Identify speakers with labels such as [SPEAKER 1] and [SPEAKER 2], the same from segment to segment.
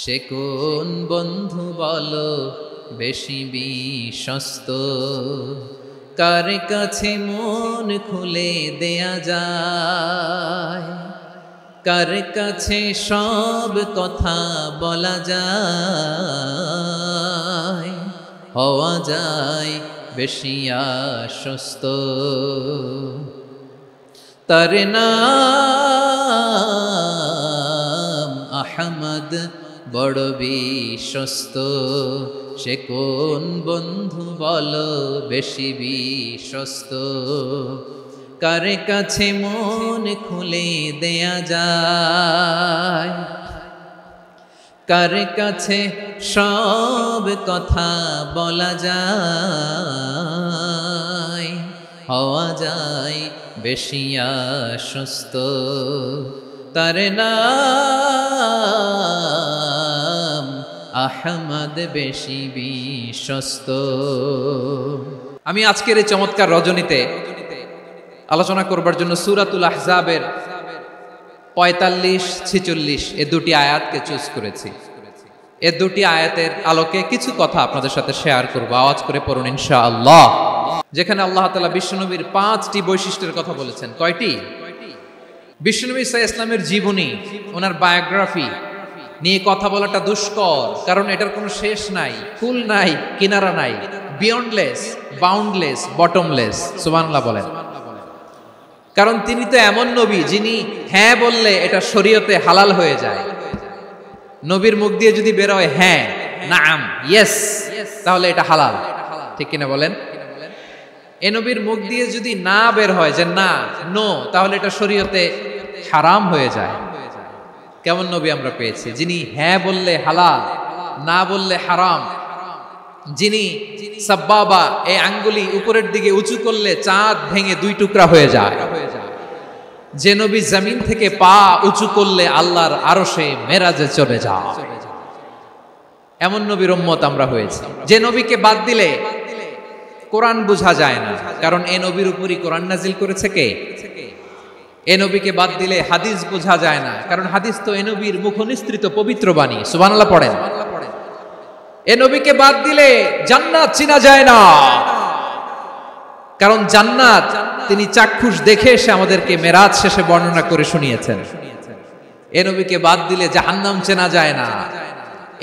[SPEAKER 1] সে কোন বন্ধু বলো বেশি বিশ্বস্ত, কার কাছে মন খুলে দেয়া যায়, কার কাছে সব কথা বলা যায়, হওয়া যায় বেশি আশ্বস্ত। তার নাম আহমদ, বড় বিশ্বস্ত। সে কোন বন্ধু বলো বেশি বিশ্বস্ত, কার কাছে মন খুলে দেয়া যায়, কার কাছে সব কথা বলা যায়, হওয়া যায় বেশি আশ্বস্ত। তার নাম আহমদ, বেশি বিশ্বস্ত। আমি আজকের এই চমৎকার রজনীতে আলোচনা করবার জন্য সূরাতুল আহজাবের 45-46 এ দুটি আয়াতকে চুজ করেছি। এ দুটি আয়াতের আলোকে কিছু কথা আপনাদের সাথে শেয়ার করব। আওয়াজ করে পড়ুন ইনশাআল্লাহ। যেখানে আল্লাহ তাআলা বিশ্বনবীর 5টি বৈশিষ্ট্যের কথা বলেছেন। কয়টি? বিশ্বনবী সাল্লাল্লাহু আলাইহি ওয়াসাল্লামের জীবনী, ওনার বায়োগ্রাফি নিয়ে কথা বলাটা দুষ্কর, কারণ এটার কোনো শেষ নাই, কুল নাই, কিনারা নাই, বিয়ন্ডলেস, বাউন্ডলেস, বটমলেস। সুবহানাল্লাহ বলেন। কারণ তিনি তো এমন নবী যিনি হ্যাঁ বললে এটা শরীয়তে হালাল হয়ে যায়। নবীর মুখ দিয়ে যদি বের হয় হ্যাঁ, নাম, ইয়েস, তাহলে এটা হালাল। ঠিক কিনা বলেন? এ নবীর মুখ দিয়ে যদি না বের হয় যে না, নো, তাহলে এটা শরীয়তে হারাম হয়ে যায়। কেমন নবী আমরা পেয়েছি, যিনি হ্যাঁ বললে হালাল, না বললে হারাম, যিনি সাব্বাবা, এই আঙ্গুলি উপরের দিকে উঁচু করলে চাঁদ ভেঙে 2 টুকরা হয়ে যায়, যে নবী জমিন থেকে পা উঁচু করলে আল্লাহর আরশে মেরাজে চলে যায়, এমন নবীর উম্মত আমরা হয়েছি। যে নবীকে বাদ দিলে কোরআন বোঝা যায় না, কারণ এ নবীর উপরই কোরআন নাজিল করেছে কে? এ নবীকে বাদ দিলে হাদিস বোঝা যায় না, কারণ হাদিস তো এ নবীর মুখনিসৃত পবিত্র বাণী। সুবহানাল্লাহ পড়েন। এ নবীকে বাদ দিলে জান্নাত চিনা যায় না, কারণ জান্নাত তিনি চাক্ষুষ দেখে এসে আমাদেরকে মেরাজ শেষে বর্ণনা করে শুনিয়েছেন। এ নবীকে বাদ দিলে জাহান্নাম চেনা যায় না,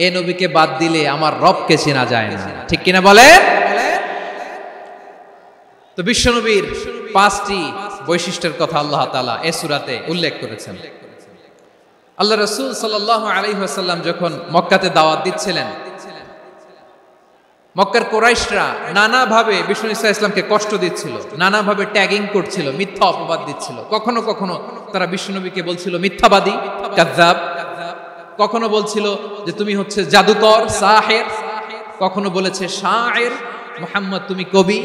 [SPEAKER 1] এ নবীকে বাদ দিলে আমার রবকে চেনা যায় না। ঠিক কিনা বলে? তো বিশ্বনবীর 5টি বৈশিষ্ট্যের কথা আল্লাহ তাআলা এই সূরাতে উল্লেখ করেছেন। আল্লাহ রাসূল সাল্লাল্লাহু আলাইহি ওয়াসাল্লাম যখন মক্কাতে দাওয়াত দিচ্ছিলেন, মক্কার কুরাইশরা নানাভাবে বিষ্ণু ইসা ইসলামকে কষ্ট দিচ্ছিল, নানাভাবে ট্যাগিং করছিল, মিথ্যা অপবাদ দিচ্ছিল। কখনো কখনো তারা বিশ্বনবীকে বলছিল মিথ্যাবাদী, কাযযাব। কখনো বলছিল যে তুমি হচ্ছে জাদুকর, সাহের। কখনো বলেছে শায়ের, মুহাম্মদ তুমি কবি।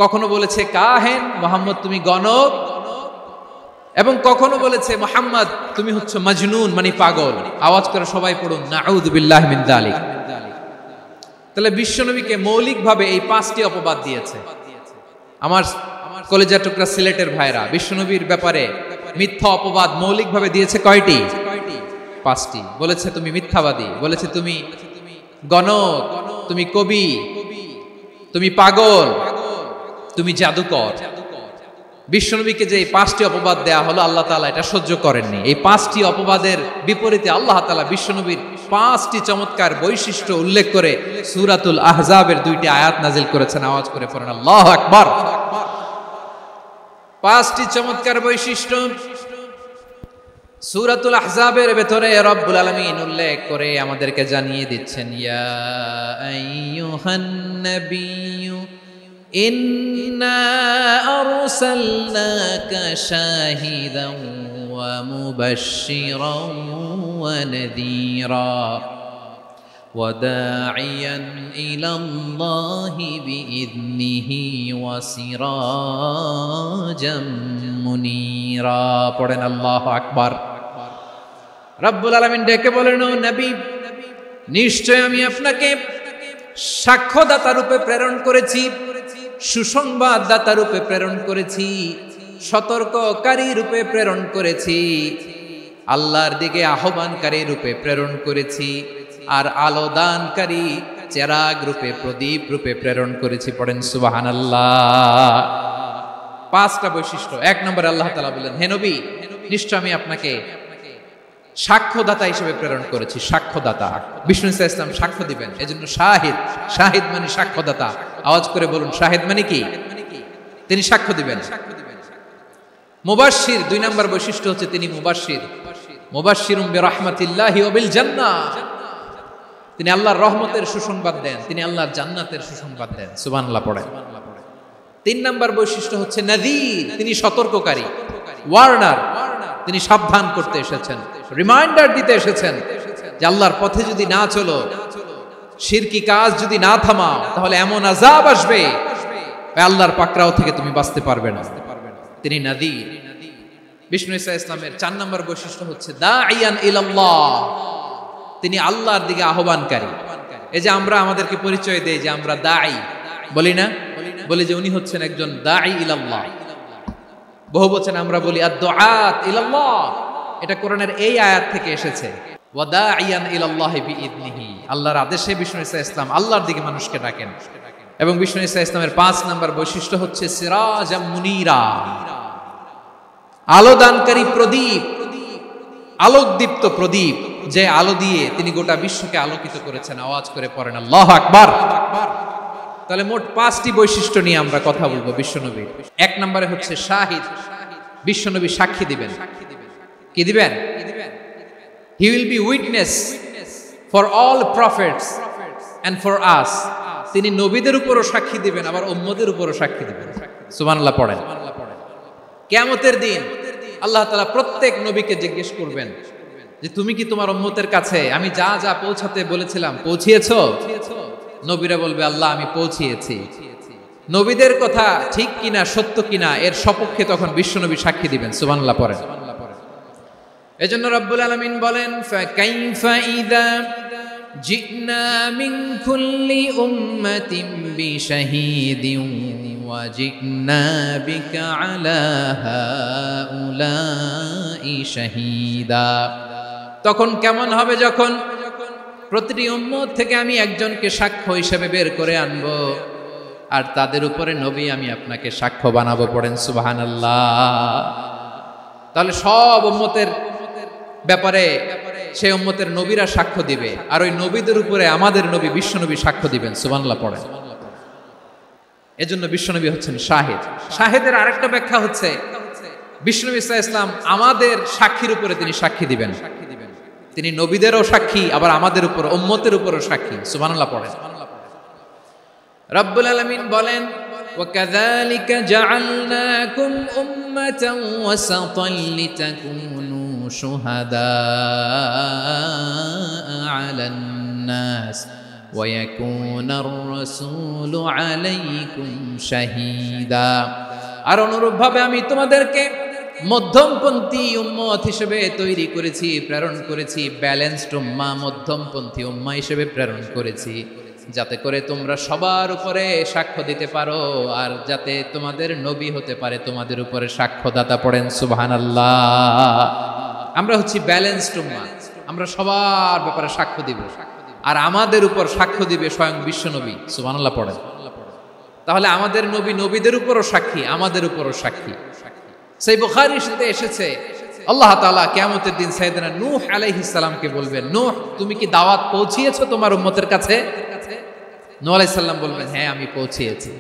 [SPEAKER 1] কখনো বলেছে কাহেন, মুহাম্মদ তুমি গণক। এবং কখনো বলেছে মুহাম্মদ তুমি হচ্ছে মাজনুন, মানে পাগল। আওয়াজ করে সবাই পড়ুন নাউযু বিল্লাহি মিন যালিক। তাহলে বিশ্বনবীকে মৌলিকভাবে এই 5টি অপবাদ দিয়েছে। আমার কলেজা টুকরা সিলেটের ভাইরা, বিশ্বনবীর ব্যাপারে মিথ্যা অপবাদ মৌলিকভাবে দিয়েছে কয়টি? 5টি। বলেছে তুমি মিথ্যাবাদী, বলেছে তুমি গণক, তুমি কবি, তুমি পাগল, তুমি জাদুকর। বিশ্বনবীকে যে এই 5টি অপবাদ দেয়া হলো, আল্লাহ তাআলা এটা সহ্য করেননি। এই 5টি অপবাদের বিপরীতে আল্লাহ তাআলা বিশ্বনবীর 5টি চমৎকার বৈশিষ্ট্য উল্লেখ করে সূরাতুল আহজাবের 2টি আয়াত নাজিল করেছেন। আওয়াজ করে পড়েন আল্লাহু আকবার। 5টি চমৎকার বৈশিষ্ট্য সূরাতুল আহজাবের ভেতরে রব্বুল আলামিন উল্লেখ করে আমাদেরকে জানিয়ে দিচ্ছেন, ইয়া আইয়ুহান নাবিয়্যু ইন্না আরসালনাকা শাহিদান ওয়া মুবাশশিরান ওয়া নাযীরা ওয়া দাঈয়ান ইলাল্লাহি বিইذনিহি ওয়া সিরাজাম মুনীরা। পড়েন আল্লাহু আকবার। রব্বুল আলামিন ডেকে বলেন, ও নবী, নিশ্চয় আমি আপনাকে সাক্ষ্যদাতা রূপে প্রেরণ করেছি, সুসংবাদদাতা রূপে প্রেরণ করেছি, সতর্ককারী রূপে প্রেরণ করেছি। আল্লাহর দিকে আহ্বানকারী রূপে প্রেরণ করেছি, আর আলো দানকারী চেরাগ রূপে, প্রদীপ রূপে প্রেরণ করেছি। পড়েন সুবহানাল্লাহ। 5টা বৈশিষ্ট্য। 1 নম্বরে আল্লাহ তাআলা বললেন, হে নবী, নিশ্চয় আমি আপনাকে সাক্ষ্যদাতা হিসেবে প্রেরণ করেছি। সাক্ষ্যদাতা, বিষ্ণু ইসা ইসলাম সাক্ষ্য দিবেন, এজন্য শাহিদ। শাহিদ মানে সাক্ষ্যদাতা। আওয়াজ করে বলুন, শাহিদ মানে কি? তিনি সাক্ষ্য দিবেন। মুবাশশির, 2 নম্বর বৈশিষ্ট্য হচ্ছে তিনি মুবাশশির। মুবাশশিরুম বিরাহমাতিল্লাহি ওয়া বিল জান্নাহ, তিনি আল্লাহর রহমতের সুসংবাদ দেন, তিনি আল্লাহর জান্নাতের সুসংবাদ দেন। সুবহানাল্লাহ পড়েন। 3 নম্বর বৈশিষ্ট্য হচ্ছে নাযীর, তিনি সতর্ককারী, ওয়ার্নার, তিনি সাবধান করতে এসেছেন, রিমাইন্ডার দিতে এসেছেন যে আল্লাহর পথে যদি না চলো, শিরকি কাজ যদি না থামাও, তাহলে এমন আযাব আসবে আল্লাহর পাকড়াও থেকে তুমি বাঁচতে পারবে না। তিনি নাযীর। বিষ্ণু ইসা ইসলামের 4 নম্বর বৈশিষ্ট্য হচ্ছে দাঈয়ান ইলাল্লাহ, তিনি আল্লাহর দিকে আহ্বানকারী। এই যে আমরা আমাদেরকে পরিচয় দেই যে আমরা দাঈ, বলি না? বলি যে উনি হচ্ছেন একজন দাঈ ইলাল্লাহ। বহু বচনে আমরা বলি আদ-দুআত ইলাল্লাহ, এটা কোরআনের এই আয়াত থেকে এসেছে। ওয়া দাঈয়ান ইলাল্লাহি বিইذনিহি, আল্লাহর আদেশে বিষ্ণু ইসা ইসলাম আল্লাহর দিকে মানুষকে ডাকেন। এবং বিষ্ণু ইসা ইসলামের 5 নম্বর বৈশিষ্ট্য হচ্ছে সিরাজাম মুনীরা, আলোদানকারী প্রদীপ, আলোকদীপ্ত প্রদীপ, যে আলো দিয়ে তিনি গোটা বিশ্বকে আলোকিত করেছেন। আওয়াজ করে পড়েন আল্লাহু আকবার। তাহলে মোট 5টি বৈশিষ্ট্য নিয়ে আমরা কথা বলবো বিশ্বনবীর। 1 নম্বরে হচ্ছে শাহিদ, বিশ্বনবী সাক্ষী দিবেন। কি দিবেন? He will be witness for all prophets and for us, তিনি নবীদের উপরও সাক্ষী দিবেন, আবার উম্মতের উপরও সাক্ষী দিবেন। সুবহানাল্লাহ পড়েন। কিয়ামতের দিন আল্লাহ তাআলা প্রত্যেক নবীকে জিজ্ঞেস করবেন যে তুমি কি তোমার উম্মতের কাছে আমি যা যা পৌঁছাতে বলেছিলাম পৌঁছিয়েছো? নবীরা বলবে আল্লাহ আমি পৌঁছিয়েছি। নবীদের কথা ঠিক কিনা, সত্য কিনা, এর সপক্ষে তখন বিশ্বনবী সাক্ষী দিবেন। সুবহানাল্লাহ পড়েন। এজন্য রব্বুল আলামিন বলেন ফাকাইফা ইযা জিনা মিন কুল্লি উম্মাতিন বিশাহীদিন ওয়া জিনা বিকা আলা হাউলাই শাহীদা, তখন কেমন হবে যখন প্রতিটি উম্মত থেকে আমি একজনকে সাক্ষ্য হিসেবে বের করে আনবো, আর তাদের উপরে নবী আমি আপনাকে সাক্ষ্য বানাবো। পড়েন সুবহানাল্লাহ। তাহলে সব উম্মতের ব্যাপারে সেই উম্মতের নবীরা সাক্ষ্য দিবে, আর ওই নবীদের উপরে আমাদের নবী বিশ্বনবী সাক্ষ্য দিবেন। সুবহানাল্লাহ পড়েন। এজন্য বিশ্বনবী হচ্ছেন শাহিদ। শাহিদের আরেকটা ব্যাখ্যা হচ্ছে বিশ্বনবী সাল্লাল্লাহু আলাইহি ওয়াসাল্লাম আমাদের সাক্ষীর উপরে তিনি সাক্ষী দিবেন। তিনি নবীদেরও সাক্ষী, আবার আমাদের উপর, উম্মতের উপরও সাক্ষী। সুবহানাল্লাহ পড়েন। রব্বুল আলামিন বলেন وَكَذَلِكَ جَعَلْنَاكُمْ أُمَّةً وَسَطًا لِتَكُونُوا شُهَدَاءَ عَلَى النَّاسِ وَيَكُونَ الرَّسُولُ عَلَيْكُمْ شَهِيدًا। আর অনুরূপভাবে আমি তোমাদেরকে মধ্যমপন্থী উম্মত হিসেবে তৈরি করেছি, প্রেরণ করেছি। ব্যালেন্সড উম্মাহ, মধ্যমপন্থী উম্মাহ হিসেবে প্রেরণ করেছি, যাতে করে তোমরা সবার উপরে সাক্ষ্য দিতে পারো, আর যাতে তোমাদের নবী হতে পারে তোমাদের উপরে সাক্ষ্যদাতা। পড়েন সুবহানাল্লাহ। আমরা হচ্ছি ব্যালেন্সড উম্মাহ, আমরা সবার ব্যাপারে সাক্ষ্য দিব, আর আমাদের উপর সাক্ষ্য দিবে স্বয়ং বিশ্বনবী। সুবহানাল্লাহ পড়েন। তাহলে আমাদের নবী নবীদের উপরও সাক্ষী, আমাদের উপরও সাক্ষী। সেই বুখারীর সাথে এসেছে আল্লাহ তাআলা কিয়ামতের দিন সাইয়েদনা নূহ আলাইহিস সালামকে বলবেন, নূহ তুমি কি দাওয়াত পৌঁছিয়েছো তোমার উম্মতের কাছে? নূহ আলাইহিস সালাম বলবেন হ্যাঁ আমি পৌঁছিয়েছি।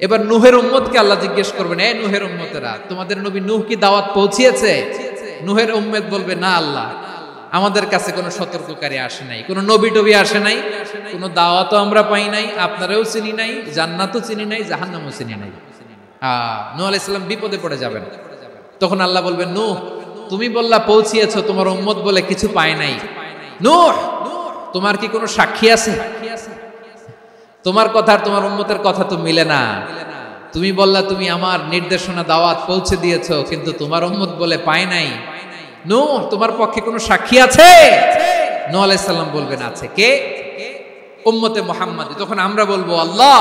[SPEAKER 1] এবার নূহের উম্মতকে আল্লাহ জিজ্ঞেস করবেন, এ নূহের উম্মতেরা তোমাদের নবী নূহ কি দাওয়াত পৌঁছিয়েছে? নূহের উম্মত বলবে না আল্লাহ, আমাদের কাছে কোনো সতর্ককারী আসে নাই, কোনো নবী টবি আসে নাই, কোনো দাওয়াতও আমরা পাই নাই, আপনারাও চিনি নাই, জান্নাতও চিনি নাই, জাহান্নামও চিনি নাই। নূহ আলাইহিস সালাম বিপদে পড়ে যাবেন। তখন আল্লাহ বলবেন নূহ তুমি বললা পৌঁছিয়েছো, তোমার উম্মত বলে কিছু পায় নাই। নূহ তোমার কি কোনো সাক্ষী আছে? তোমার কথা আর তোমার উম্মতের কথা তো মিলে না। তুমি বললা তুমি আমার নির্দেশনা দাওয়াত পৌঁছে দিয়েছো, কিন্তু তোমার উম্মত বলে পায় নাই। নূহ তোমার পক্ষে কোনো সাক্ষী আছে? নূহ আলাইহিস সালাম বলবেন আছে। কে? উম্মতে মুহাম্মাদী। তখন আমরা বলবো আল্লাহ,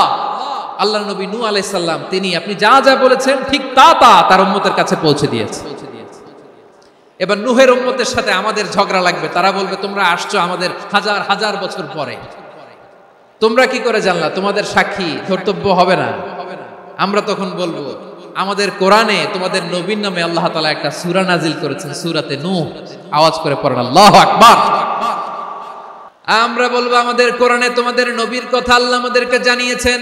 [SPEAKER 1] আল্লাহ নবী নূহ আলাইহিস সালাম তিনি আপনি যা যা বলেছেন ঠিক তা তার উম্মতের কাছে পৌঁছে দিয়েছে। এবার নূহের উম্মতের সাথে আমাদের ঝগড়া লাগবে, তারা বলবে তোমরা আসছো আমাদের হাজার হাজার বছর পরে, তোমরা কি করে জানলা? তোমাদের সাক্ষী ধর্তব্য হবে না? আমরা তখন বলবো আমাদের কোরআনে তোমাদের নবীর নামে আল্লাহ তাআলা একটা সূরা নাজিল করেছেন, সূরাতে নূহ। আওয়াজ করে পড়েন আল্লাহু আকবার। আমরা বলবো আমাদের কোরআনে তোমাদের নবীর কথা আল্লাহ আমাদেরকে জানিয়েছেন,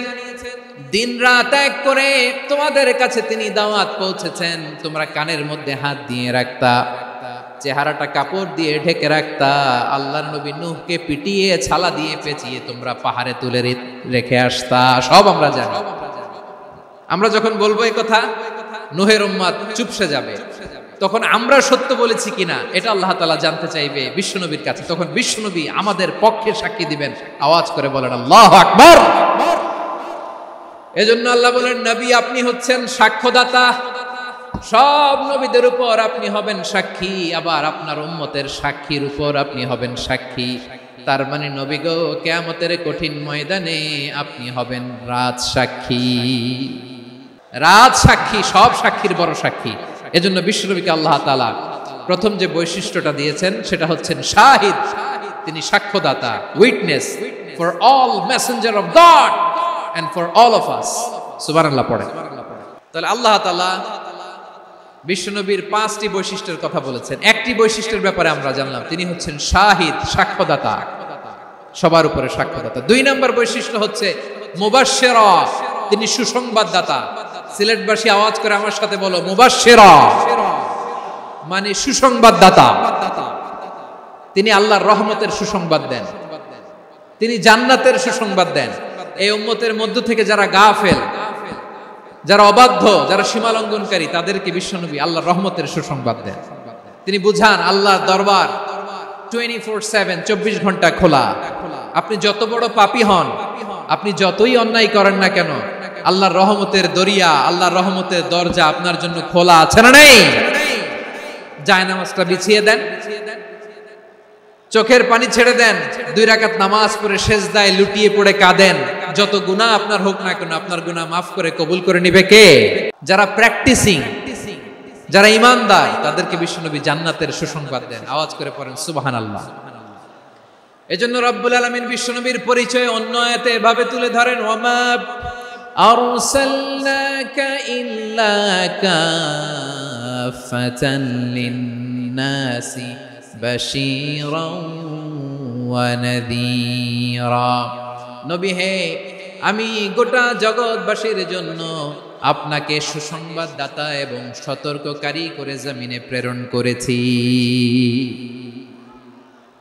[SPEAKER 1] দিন রাত এক করে তোমাদের কাছে তিনি দাওয়াত পৌঁছেছেন, তোমরা কানের মধ্যে হাত দিয়ে রাখতা, চেহারাটা কাপড় দিয়ে ঢেকে রাখতা, আল্লাহর নবী নূহকে পিটিয়ে ছালা দিয়ে পেঁচিয়ে তোমরা পাহাড়ে তুলে রেখে আসতা, সব আমরা জানি। আমরা যখন বলবো এই কথা, নূহের উম্মত চুপসে যাবে। তখন আমরা সত্য বলেছি কিনা এটা আল্লাহ তাআলা জানতে চাইবে বিশ্বনবীর কাছে, তখন বিশ্বনবী আমাদের পক্ষে সাক্ষী দিবেন। আওয়াজ করে বলেন আল্লাহু আকবার। এজন্য আল্লাহ বলেন, নবী আপনি হচ্ছেন সাক্ষ্যদাতা, সব নবীদের উপর আপনি হবেন সাক্ষী, আবার আপনার উম্মতের সাক্ষীর উপর আপনি হবেন সাক্ষী। তার মানে নবী গো, কিয়ামতের কঠিন ময়দানে আপনি হবেন রাজ সাক্ষী। রাজ সাক্ষী, সব সাক্ষীর বড় সাক্ষী। এজন্য বিশ্বনবীকে আল্লাহ তাআলা প্রথম যে বৈশিষ্ট্যটা দিয়েছেন সেটা হচ্ছেন শাহিদ। তিনি সাক্ষ্যদাতা, witness for all messenger of God and for all of us। সুবহানাল্লাহ পড়ে। তাহলে আল্লাহ তাআলা বিশ্বনবীর 5টি বৈশিষ্ট্যের কথা বলেছেন। একটি বৈশিষ্ট্যের ব্যাপারে আমরা জানলাম, তিনি হচ্ছেন শাহিদ, সাক্ষ্যদাতা, সবার উপরে সাক্ষ্যদাতা। 2 নম্বর বৈশিষ্ট্য হচ্ছে মুবাশশিরা, তিনি সুসংবাদদাতা। সিলেটবাসী আওয়াজ করে আমার সাথে বলো, মুবাশশিরা মানে সুসংবাদদাতা। তিনি আল্লাহর রহমতের সুসংবাদ দেন, তিনি জান্নাতের সুসংবাদ দেন। এই উম্মতের মধ্য থেকে যারা গাফেল, যারা অবাধ্য, যারা সীমালঙ্ঘনকারী, তাদেরকে বিশ্বনবী আল্লাহর রহমতের সুসংবাদ দেন। তিনি বুঝান আল্লাহর দরবার 24/7, 24 ঘন্টা খোলা। আপনি যত বড় পাপী হন, আপনি যতই অন্যায় করেন না কেন, আল্লাহর রহমতের দরিয়া, আল্লাহর রহমতের দরজা আপনার জন্য খোলা আছে না নেই? জায়নামাজটা বিছিয়ে দেন, চোখের পানি ছেড়ে দেন, 2 রাকাত নামাজ পড়ে সেজদায় লুটিয়ে পড়ে কাঁদেন। যত গুনাহ আপনার হোক না কেন, আপনার গুনাহ মাফ করে কবুল করে নিবে কে? যারা প্র্যাকটিসিং, যারা ঈমানদার, তাদেরকে বিশ্বনবী জান্নাতের সুসংবাদ দেন। আওয়াজ করে পড়েন সুবহানাল্লাহ। এজন্য রব্বুল আলামিন বিশ্বনবীর পরিচয় অন্য আয়াতে এভাবে তুলে ধরেন, ওয়ামা আরসালনাকা ইল্লা কাফাতান লিন-নাসি বাশীরাও ওয়া নাযীরা। নবী হে, আমি গোটা জগৎবাসীর জন্য আপনাকে সুসংবাদদাতা এবং সতর্ককারী করে জমিনে প্রেরণ করেছি।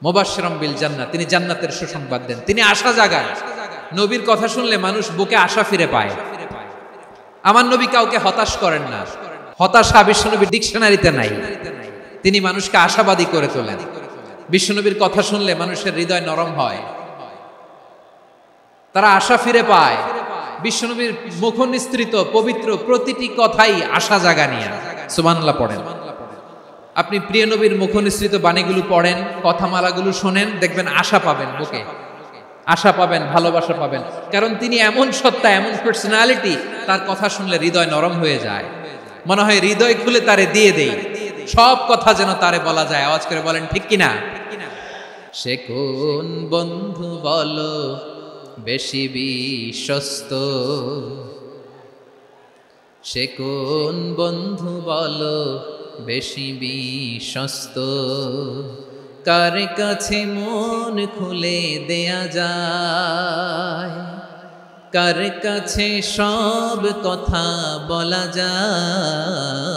[SPEAKER 1] মুবাশশিরাম বিল জান্নাত, তিনি জান্নাতের সুসংবাদ দেন, তিনি আশা জাগান। নবীর কথা শুনলে মানুষ বুকে আশা ফিরে পায়। আমার নবী কাউকে হতাশ করেন না, হতাশা বিশ্বনবীর ডিকশনারিতে নাই। তিনি মানুষকে আশাবাদী করে তোলেন। বিশ্বনবীর কথা শুনলে মানুষের হৃদয় নরম হয়, তারা আশা ফিরে পায়। বিশ্বনবীর মুখ নিঃসৃত পবিত্র প্রতিটি কথাই আশা জাগানিয়া। সুবহানাল্লাহ পড়েন। আপনি প্রিয় নবীর মুখ নিঃসৃত বাণীগুলো পড়েন, কথামালাগুলো শোনেন, দেখবেন আশা পাবেন, বুকে আশা পাবেন, ভালোবাসা পাবেন। কারণ তিনি এমন সত্তা, এমন পার্সোনালিটি, তার কথা শুনলে হৃদয় নরম হয়ে যায়। মনে হয় হৃদয় খুলে তারে দিয়ে দেই, সব কথা যেন তারে বলা যায়। আওয়াজ করে বলেন ঠিক কিনা? সে কোন বন্ধু বলো বেশি বিশ্বস্ত, সে কোন বন্ধু বলো বেশি বিশ্বস্ত, কার কাছে মন খুলে দেয়া যায়, কার কাছে সব কথা বলা যায়,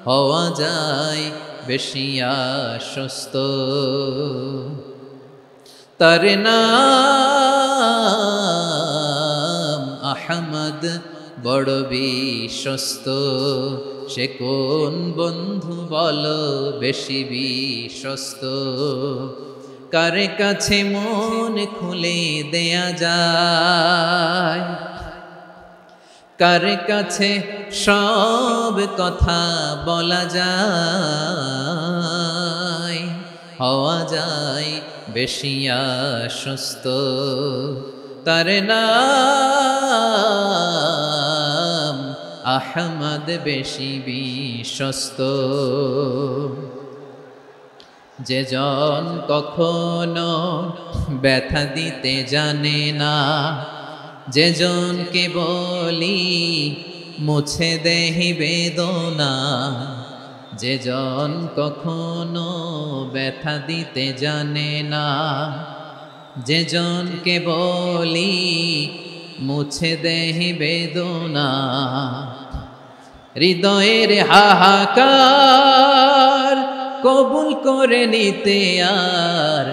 [SPEAKER 1] হওয়া যায় বেশি আশ্বস্ত। তার নাম আহমদ, বড় বিশ্বস্ত। সে কোন বন্ধু বলো বেশি বিশ্বস্ত, কার কাছে মন খুলে দেয়া যায়, কার কাছে সব কথা বলা যায়, হওয়া যায় বেশি আশ্বস্ত। তার নাম আহমদ বেশি বিশ্বস্ত। যে জন কখনো ব্যথা দিতে জানে না, যে জনকে বলি মুছে দেহি বেদনা, যে জন কখনো ব্যথা দিতে জানে না, যে জনকে বলি মুছে দেহি বেদনা, হৃদয়ের হাহাকার কবুল করে নিতে আর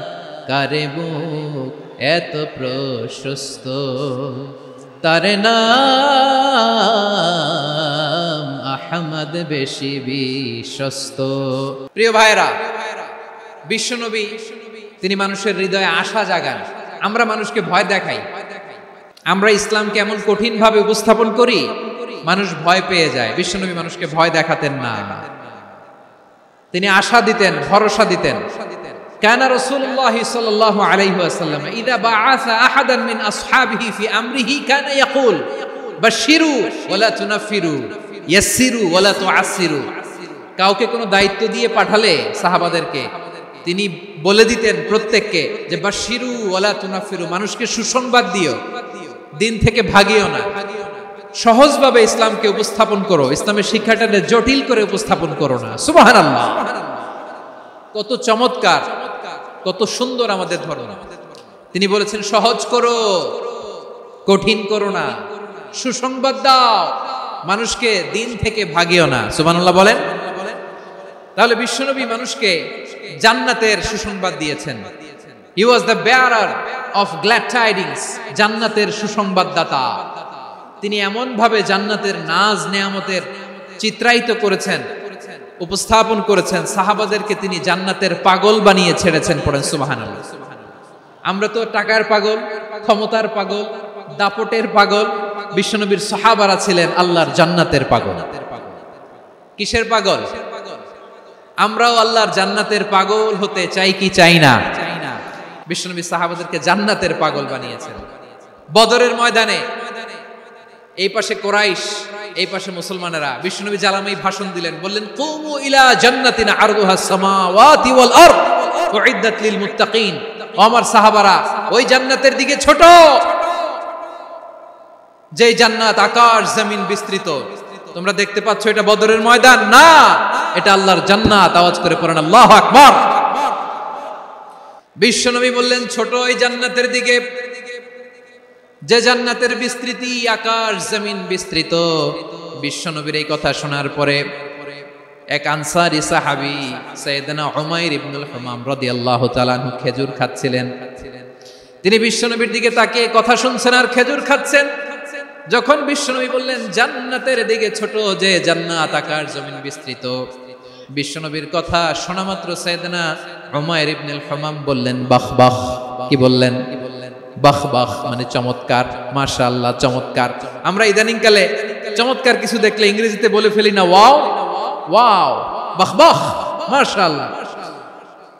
[SPEAKER 1] কারে বুক এত প্রশস্ত, তার নাম আহমদ বেশি বিশ্বস্ত। প্রিয় ভাইরা, বিশ্বনবী তিনি মানুষের হৃদয়ে আশা জাগান। আমরা মানুষকে ভয় দেখাই, আমরা ইসলামকে এমন কঠিন ভাবে উপস্থাপন করি মানুষ ভয় পেয়ে যায়। বিশ্বনবী মানুষকে ভয় দেখাতেন না, তিনি আশা দিতেন, ভরসা দিতেন। কানা রাসূলুল্লাহ সাল্লাল্লাহু আলাইহি ওয়াসাল্লাম ইযা বাআসা আহাদান মিন আসহাবিহি ফি আমরিহি কানা ইয়াকুল বাশশিরু ওয়ালা তুনাফিরু ইয়াসসিরু ওয়ালা তুআসসিরু। কাউকে কোনো দায়িত্ব দিয়ে পাঠালে সাহাবাদেরকে তিনি বলে দিতেন প্রত্যেককে যে বাশশিরু ওয়ালা তুনাফিরু, মানুষকে সুসংবাদ দিও, দিন থেকে ভাগিও না, সহজভাবে ইসলামকে উপস্থাপন করো, ইসলামের শিক্ষাটাকে জটিল করে উপস্থাপন করো না। সুবহানাল্লাহ, কত চমৎকার, কত সুন্দর আমাদের ধর্ম। তিনি বলেছেন সহজ করো, কঠিন করো না, সুসংবাদ দাও, মানুষকে দিন থেকে ভাগিও না। সুবহানাল্লাহ বলেন। তাহলে বিশ্বনবী মানুষকে জান্নাতের সুসংবাদ দিয়েছেন। He was the bearer of glad tidings, জান্নাতের সুসংবাদদাতা। তিনি এমন ভাবে জান্নাতের নাজ নেয়ামতের চিত্রায়িত করেছেন, উপস্থাপন করেছেন, সাহাবাদেরকে তিনি জান্নাতের পাগল বানিয়ে ছেড়েছেন। পড়েন সুবহানাল্লাহ। আমরা তো টাকার পাগল, ক্ষমতার পাগল, দাপটের পাগল। বিশ্বনবীর সাহাবারা ছিলেন আল্লাহর জান্নাতের পাগল। কিসের পাগল? আমরাও আল্লাহর জান্নাতের পাগল হতে চাই কি চাই না? বিশ্বনবী সাহাবাদেরকে জান্নাতের পাগল বানিয়েছেন। বদরের ময়দানে এই পাশে কোরাইশ, এই পাশে মুসলমানেরা। বিশ্বনবী জালামাই ভাষণ দিলেন, বললেন কুমু ইলা জান্নাতিন আরদুহাস সামাওয়াতি ওয়াল আরদ উইদ্দাত লিল মুত্তাকিন। ও আমার সাহাবারা, ওই জান্নাতের দিকে ছোট, যেই জান্নাত আকাশ জমিন বিস্তৃত। তোমরা দেখতে পাচ্ছ এটা বদরের ময়দান না, এটা আল্লাহর জান্নাত। আওয়াজ করে পড়েন আল্লাহু আকবার। বিশ্বনবী বললেন ছোট এই জান্নাতের দিকে, যে জান্নাতের বিস্তৃতি আকাশ জমিন বিস্তৃত। বিশ্বনবীর এই কথা শোনার পরে এক আনসারী সাহাবী সাইয়েদনা উমাইর ইবনুল হুমাম রাদিয়াল্লাহু তাআলা আনহু খেজুর খাচ্ছিলেন। তিনি বিশ্বনবীর দিকে তাকিয়ে কথা শুনছেন আর খেজুর খাচ্ছেন। যখন বিশ্বনবী বললেন জান্নাতের দিকে ছোট, যে জান্নাত আকাশ জমিন বিস্তৃত, বিশ্বনবীর কথা শোনা মাত্র সাইয়েদনা উমাইর ইবনুল হুমাম বললেন বাহ বাহ। কি বললেন? বাহ বাহ মানে চমৎকার, মাশাআল্লাহ চমৎকার। আমরা ইদানিং কালে চমৎকার কিছু দেখলে ইংরেজিতে বলে ফেলি না ওয়াও ওয়াও, বাহ বাহ, মাশাআল্লাহ।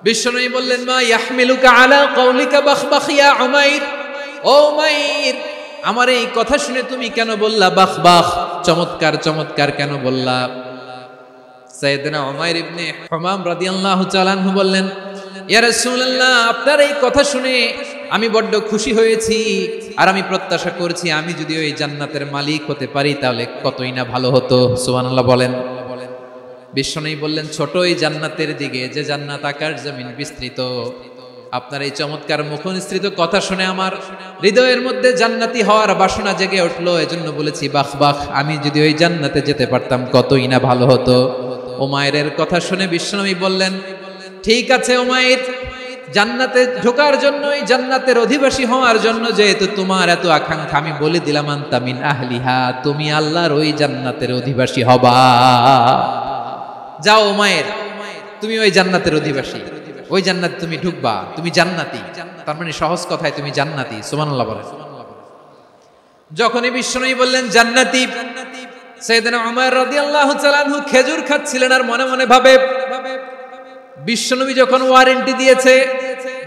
[SPEAKER 1] বিশ্বনবী বললেন মা ইয়াহমিলুকা আলা কওলিকা বাহ বাহ ইয়া উমাইর। ও উমাইর, আমার এই কথা শুনে তুমি কেন বললা বাহ বাহ, চমৎকার চমৎকার কেন বললা? সাইয়েদনা উমাইর ইবনে হুমাম রাদিয়াল্লাহু তাআলা আনহু বললেন ইয়া রাসূলুল্লাহ, আপনার এই কথা শুনে আমি বড্ড খুশি হয়েছি, আর আমি প্রত্যাশা করছি আমি যদি ওই জান্নাতের মালিক হতে পারি তাহলে কতই না ভালো হতো। সুবহানাল্লাহ বলেন। বিশ্বনবী বললেন ছোট এই জান্নাতের দিকে, যে জান্নাত আকাশ জমিন বিস্তৃত। আপনার এই চমৎকার মুখনিসৃত কথা শুনে আমার হৃদয়ের মধ্যে জান্নাতি হওয়ার বাসনা জেগে উঠলো, এজন্য বলেছি বাহ বাহ, আমি যদি ওই জান্নাতে যেতে পারতাম কতই না ভালো হতো। উমাইরের কথা শুনে বিশ্বনবী বললেন ঠিক আছে উমাইর, জান্নাতে ঢোকার জন্য, এই জান্নাতের অধিবাসী হওয়ার জন্য যেহেতু তোমার এত আকাঙ্ক্ষা, আমি বলে দিলাম আনতা মিন আহলিহা, তুমি আল্লাহর ওই জান্নাতের অধিবাসী হবা। যাও উমাইর, তুমি ওই জান্নাতের অধিবাসী, ওই জান্নাতে তুমি ঢুকবা, তুমি জান্নাতি। তার মানে সহজ কথায় তুমি জান্নাতি। সুবহানাল্লাহ বলেন। যখনই বিশ্বনবী বললেন জান্নাতি, সাইয়েদনা উমর রাদিয়াল্লাহু তাআলা আনহু খেজুর খাচ্ছিলেন আর মনে মনে ভাবে বিশ্বনবী যখন ওয়ারেন্টি দিয়েছে,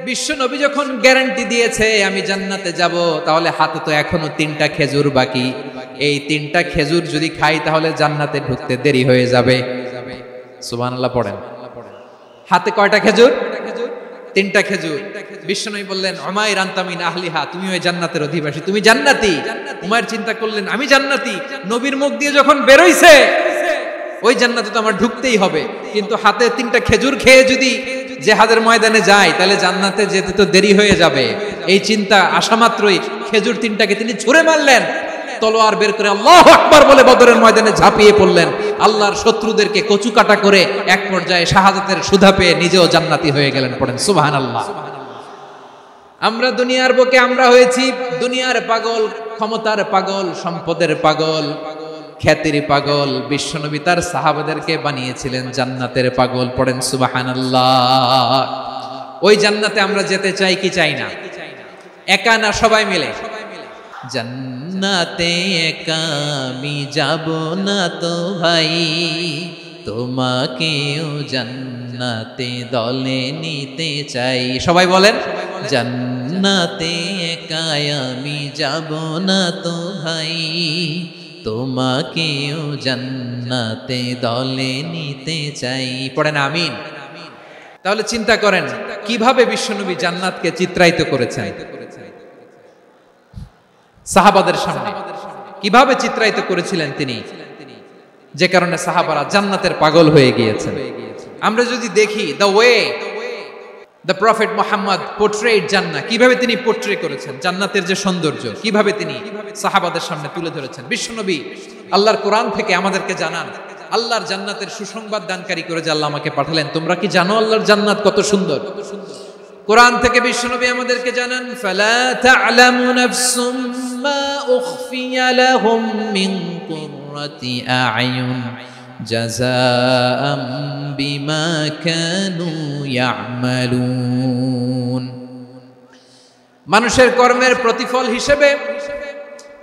[SPEAKER 1] বিশ্বনবী যখন গ্যারান্টি দিয়েছে আমি জান্নাতে যাব, তাহলে হাতে তো এখনো 3টা খেজুর বাকি। এই 3টা খেজুর যদি খাই তাহলে জান্নাতে ঢুকতে দেরি হয়ে যাবে। সুবহানাল্লাহ পড়েন। হাতে কয়টা খেজুর? 3টা খেজুর। বিশ্বনবী বললেন উমাইর আনতা মিন আহলিহা, তুমি ওই জান্নাতের অধিবাসী, তুমি জান্নাতি। উমাইর চিন্তা করলেন আমি জান্নাতি, নবীর মুখ দিয়ে যখন বের হইছে ওই জান্নাতে তো আমার ঢুকতেই হবে, কিন্তু হাতে 3টা খেজুর খেয়ে যদি জিহাদের ময়দানে যাই তাহলে জান্নাতে যেতে তো দেরি হয়ে যাবে। এই চিন্তা আসা মাত্রই খেজুর 3টাকে তিনি ছুঁড়ে মারলেন, তলোয়ার বের করে আল্লাহু আকবার বলে বদরের ময়দানে ঝাঁপিয়ে পড়লেন। আল্লাহর শত্রুদেরকে কচু কাটা করে এক পর্যায়ে শাহাদাতের সুধা পেয়ে নিজেও জান্নাতি হয়ে গেলেন। পড়েন সুবহানাল্লাহ। আমরা দুনিয়ার বুকে আমরা হয়েছি দুনিয়ার পাগল, ক্ষমতার পাগল, সম্পদের পাগল, খ্যাতির পাগল। বিশ্বনবী তার সাহাবাদেরকে বানিয়েছিলেন জান্নাতের পাগল। পড়েন সুবহানাল্লাহ। ওই জান্নাতে আমরা যেতে চাই কি চাই না? একা না সবাই মিলে? জান্নাতে একা আমি যাব না তো ভাই, তোমাকেও জান্নাতে দলে নিতে চাই। সবাই বলেন জান্নাতে একা আমি যাব না তো ভাই, তোমাকেও জান্নাতে দলে নিতে চাই। পড়েন আমিন। তাহলে চিন্তা করেন কিভাবে বিশ্বনবী জান্নাতকে চিত্রায়িত করেছেন সাহাবাদের সামনে, কিভাবে চিত্রায়িত করেছিলেন তিনি, যে কারণে সাহাবারা জান্নাতের পাগল হয়ে গিয়েছেন। আমরা যদি দেখি the way the prophet Muhammad portrait জান্নাত, কিভাবে তিনি পোর্ট্রে করেছেন জান্নাতের যে সৌন্দর্য, কিভাবে তিনি সাহাবাদের সামনে তুলে ধরেছেন। বিশ্বনবী আল্লাহর কোরআন থেকে আমাদেরকে জানান আল্লাহর জান্নাতের সুসংবাদ দানকারী করে যে আল্লাহ আমাকে পাঠালেন। তোমরা কি জানো আল্লাহর জান্নাত কত সুন্দর? কোরআন থেকে বিশ্বনবী আমাদেরকে জানান ফালা তা'লামু নাফসুম মা উখফিয়া লাহুম মিন কুররাতি আ'য়ুন জাযাআম বিমা কানু ইয়া'মালুন। মানুষের কর্মের প্রতিফল হিসেবে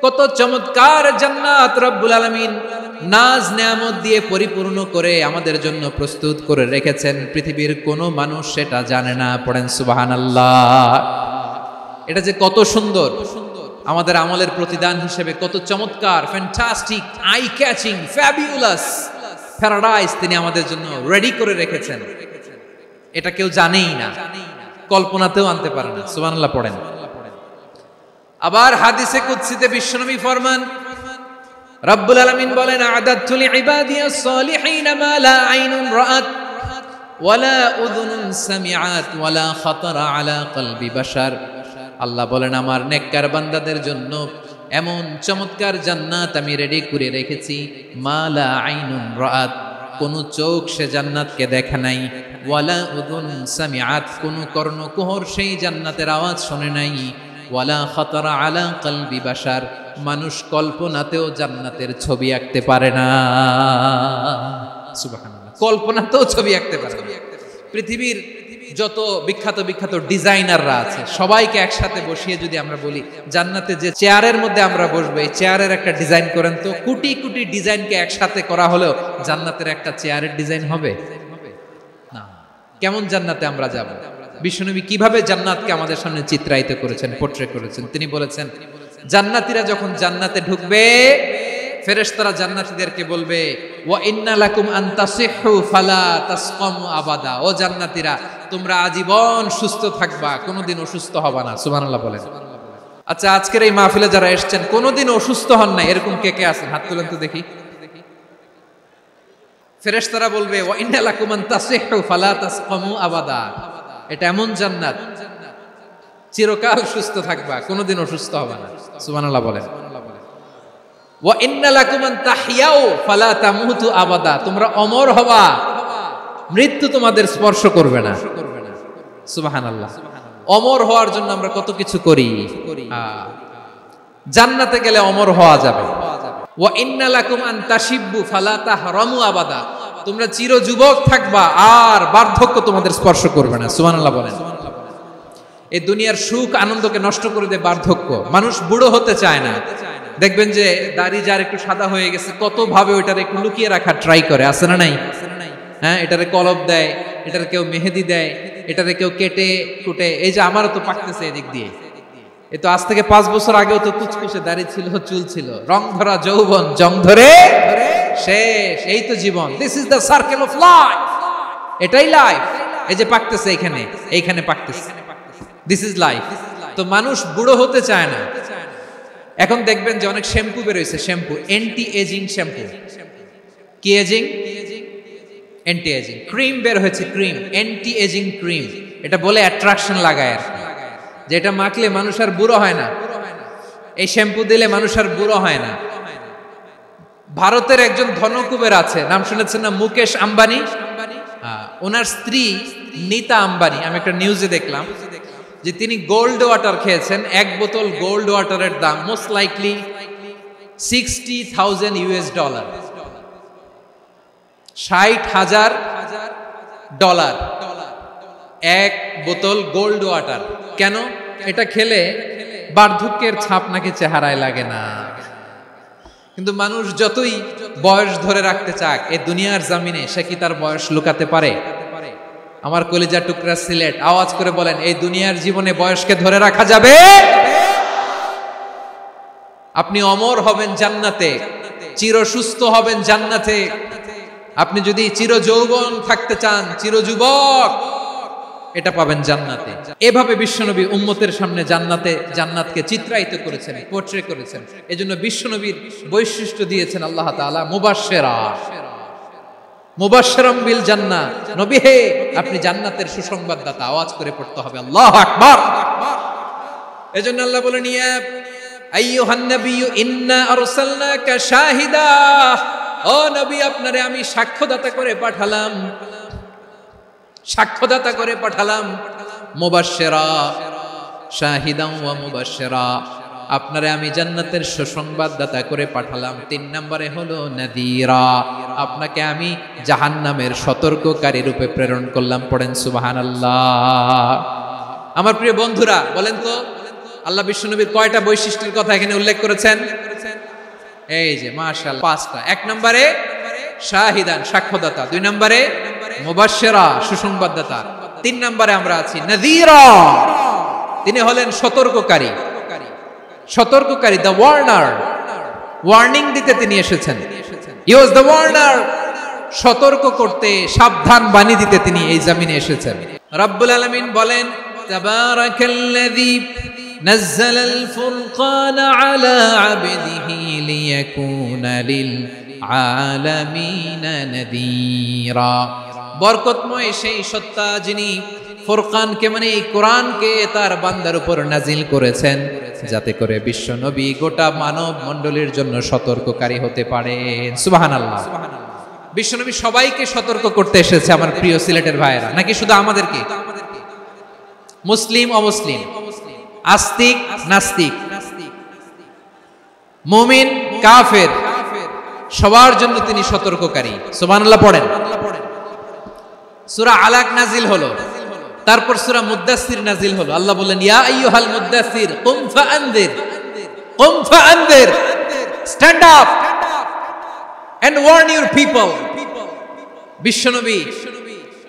[SPEAKER 1] কত চমৎকার জান্নাত রব্বুল আলামিন নাজ নেয়ামত দিয়ে পরিপূর্ণ করে আমাদের জন্য প্রস্তুত করে রেখেছেন। পৃথিবীর কোনো মানুষ সেটা জানে না। পড়েন সুবহানাল্লাহ। এটা যে কত সুন্দর, আমাদের আমলের প্রতিদান হিসেবে কত চমৎকার, fantastic, eye catching, fabulous paradise তিনি আমাদের জন্য রেডি করে রেখেছেন। এটা কেউ জানেই না, কল্পনাতেও আনতে পারে না। সুবহানাল্লাহ পড়েন। আবার হাদিসে কুদসিতে বিশ্বনবী ফরমান রব্বুল আলামিন বলেন আ'দাদতু লিইবাদিয়াস সালিহিন মা লা আইনুন রাআত ওয়ালা উযুনুন সামিআত ওয়ালা খাতারা আলা কলবি বাশার। আল্লাহ বলেন আমার নেককার বান্দাদের জন্য এমন চমৎকার জান্নাত আমি রেডি করে রেখেছি, মা লা আইনুন রাআত, কোন চোখ সে জান্নাতকে দেখে নাই, ওয়ালা উযুন সামিআত, কোন কর্ণকুহর সেই জান্নাতের আওয়াজ শুনে নাই, ওয়ালা খাতারা আলা কলবি বাশার, মানুষ কল্পনাতেও জান্নাতের ছবি আঁকতে পারে না। সুবহানাল্লাহ। কল্পনাতেও ছবি আঁকতে পারে না। পৃথিবীর যত বিখ্যাত বিখ্যাত ডিজাইনাররা আছে সবাইকে একসাথে বসিয়ে যদি আমরা বলি জান্নাতে যে চেয়ারের মধ্যে আমরা বসবো এই চেয়ারের একটা ডিজাইন করেন, তো কোটি কোটি ডিজাইনকে একসাথে করা হলেও জান্নাতের একটা চেয়ারের ডিজাইন হবে না। কেমন জান্নাতে আমরা যাব? বিশ্বনবী কিভাবে জান্নাতকে আমাদের সামনে চিত্রায়িত করেছেন, পোর্ট্রে করেছেন। তিনি বলেছেন জান্নাতীরা যখন জান্নাতে ঢুকবে ফেরেশতারা জান্নাতীদেরকে বলবে ওয়া ইন্না লাকুম আন তাসিহু ফালা তাসকামু আবাদা, ও জান্নাতীরা তোমরা আজীবন সুস্থ থাকবা, কোনোদিন অসুস্থ হবা না। সুবহানাল্লাহ বলেন। আচ্ছা আজকের এই মাহফিলে যারা এসেছেন কোনোদিন অসুস্থ হন না এরকম কে কে আছেন? হাত তুলেন তো দেখি। ফেরেশতারা বলবে ওয়া ইন্না লাকুম আন তাসিহু ফালা তাসকামু আবাদা, এটা এমন জান্নাত চিরকাল সুস্থ থাকবা, কোনোদিন অসুস্থ হবে না। সুবহানাল্লাহ বলেন। ওয়া ইন্না লাকুম আন তাহইয়াউ ফালা তামুতু আবাদা, তোমরা অমর হবা, মৃত্যু তোমাদের স্পর্শ করবে না। সুবহানাল্লাহ। অমর হওয়ার জন্য আমরা কত কিছু করি, জান্নাতে গেলে অমর হওয়া যাবে। ওয়া ইন্না লাকুম আন তাশিব্বু ফালা তাহরামু আবাদা, তোমরা চির যুবক থাকবা আর বার্ধক্য তোমাদের স্পর্শ করবে না। সুবহানাল্লাহ বলেন। এই দুনিয়ার সুখ আনন্দকে নষ্ট করে দেয় বার্ধক্য। মানুষ বুড়ো হতে চায় না। দেখবেন যে দাড়ি যার একটু সাদা হয়ে গেছে কত ভাবে ওইটার একটু লুকিয়ে রাখার ট্রাই করে, আছে না নাই? হ্যাঁ, এটারে কলব দেয়, এটার কেউ মেহেদি দেয়, এটারে কেউ কেটে কুটে। এই যে আমারও তো পাকতেছে এদিক দিয়ে, এ তো আজ থেকে 5 বছর আগেও তো কুচকুচে দাড়ি ছিল, চুল ছিল, রং ধরা যৌবন, জং ধরে শেষ। এই তো জীবন। This is the circle of life. এটাই লাইফ। এই যে পাকতেছে এইখানে পাকতেছে, দিস ইজ লাইফ। তো মানুষ বুড়ো হতে চায় না। এখন দেখবেন যে অনেক শ্যাম্পু বেরোইছে, শ্যাম্পু অ্যান্টি এজিং শ্যাম্পু। কি এজিং? Anti aging. ক্রিম বের হয়েছে, ক্রিম অ্যান্টি এজিং ক্রিম। এটা বলে অ্যাট্রাকশন লাগায় আর যে এটা মাখলে মানুষ আর বুড়ো হয় না, এই শ্যাম্পু দিলে মানুষ আর বুড়ো হয় না। ভারতের একজন ধনকুবের আছে, নাম শুনেছেন না? মুকেশ আম্বানি। ওনার স্ত্রী নীতা আম্বানি, আমি একটা নিউজে দেখলাম যে তিনি গোল্ড ওয়াটার খেয়েছেন। এক বোতল গোল্ড ওয়াটারের দাম মোস্ট লাইকলি $60,000 $60,000 এক বোতল গোল্ড ওয়াটার। কেন? এটা খেলে বার্ধক্যের ছাপ নাকি চেহারায় লাগে না। কিন্তু মানুষ যতই বয়স ধরে রাখতে চাক এই দুনিয়ার জামিনে, সে কি তার বয়স লুকাতে পারে? আমার কলিজা টুকরা সিলেট, আওয়াজ করে বলেন, এই দুনিয়ার জীবনে বয়সকে ধরে রাখা যাবে? আপনি অমর হবেন জান্নাতে, চির সুস্থ হবেন জান্নাতে। আপনি যদি চির যৌবন থাকতে চান, চির যুবক, এটা পাবেন জান্নাতে। এভাবে বিশ্বনবী উম্মতের সামনে জান্নাতকে চিত্রায়িত করেছেন, পোর্ট্রে করেছেন। এজন্য বিশ্বনবীর বৈশিষ্ট্য দিয়েছেন আল্লাহ তাআলা মুবাশশিরাম বিল জান্নাহ। নবী হে, আপনি জান্নাতের সুসংবাদদাতা। আওয়াজ করে পড়তে হবে আল্লাহু আকবার। এজন্য আল্লাহ বলেন, ইয়া আইয়ুহান নাবিয়্যু ইন্না আরসালনাকা শাহিদা। ও নবী, আপনারে আমি সাক্ষ্যদাতা করে পাঠালাম, সাক্ষ্যদাতা করে পাঠালাম। মুবাশশিরা, শাহিদান ওয়া মুবাশশিরা, আপনারে আমি জান্নাতের সুসংবাদদাতা করে পাঠালাম। 3 নম্বরে হলো নাযীরা, আপনাকে আমি জাহান্নামের সতর্ককারী রূপে প্রেরণ করলাম। পড়েন সুবহানাল্লাহ। আমার প্রিয় বন্ধুরা, বলেন তো আল্লাহ বিশ্বনবীর কয়টা বৈশিষ্ট্যের কথা এখানে উল্লেখ করেছেন? এই যে মাশাআল্লাহ 5টা। 1 নম্বরে শাহিদান, সাক্ষ্যদাতা। 2 নম্বরে মুবাশশিরা, সুসংবাদদাতা। 3 নম্বরে আমরা আছি নাযীরা, তিনি হলেন সতর্ককারী। সতর্ককারী, দ্য ওয়ার্নার, ওয়ার্নিং দিতে তিনি এসেছেন। হি ওয়াজ দ্য ওয়ার্নার, সতর্ক করতে, সাবধান বাণী দিতে তিনি এই জমিনে এসেছেন। রব্বুল আলামিন বলেন, তাবারাকাল্লাযী নাযালাল ফুরকানা আলা আবদিহি লিয়াকুনা লিল আলামিনা নাযীরা। বরকতময় সেই সত্তা যিনি ফুরকানকে মানে এই কোরআনকে তার বান্দার উপর নাজিল করেছেন, যাতে করে বিশ্ব নবী গোটা মানব মণ্ডলীর জন্য সতর্ককারী হতে পারেন। সুবহানাল্লাহ। বিশ্ব নবী সবাইকে সতর্ক করতে এসেছে আমার প্রিয় সিলেটের ভাইয়েরা, নাকি শুধু আমাদেরকে? মুসলিম অমুসলিম, আস্তিক নাস্তিক, মুমিন কাফের, সবার জন্য তিনি সতর্ককারী। সুবহানাল্লাহ পড়েন। সূরা আলাক নাজিল হলো, তারপর সূরা মুদ্দাসসির নাজিল হলো। আল্লাহ বললেন, ইয়া আইয়ুহাল মুদ্দাসসির কুম ফাআনদির, কুম ফাআনদির, stand up and warn your people. বিশ্বনবী